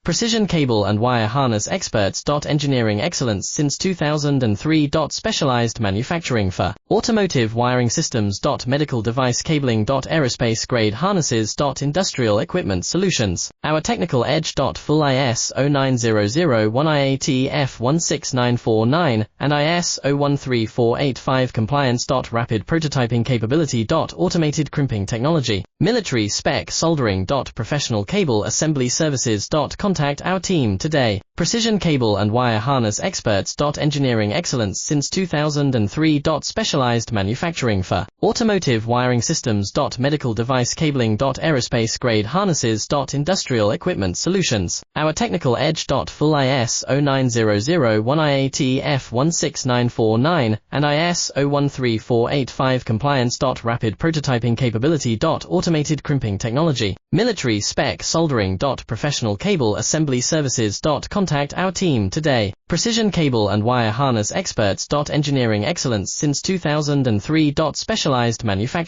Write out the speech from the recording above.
Precision cable and wire harness experts. Engineering excellence since 2003. Specialized manufacturing for automotive wiring systems. Medical device cabling. Aerospace grade harnesses. Industrial equipment solutions. Our technical edge. Full ISO 9001 IAT F16949 and ISO 13485 compliance. Rapid prototyping capability. Automated crimping technology. Military spec soldering. Professional cable assembly services. Contact our team today. Precision cable and wire harness experts. Engineering excellence since 2003. Specialized manufacturing for automotive wiring systems. Medical device cabling. Aerospace grade harnesses. Industrial equipment solutions. Our technical edge. Full ISO 9001 IAT F16949 and ISO 13485 compliance. Rapid prototyping capability. Automated crimping technology. Military spec soldering. Professional cable assembly services. Contact our team today. Precision cable and wire harness experts. Engineering excellence since 2003. Specialized manufacturing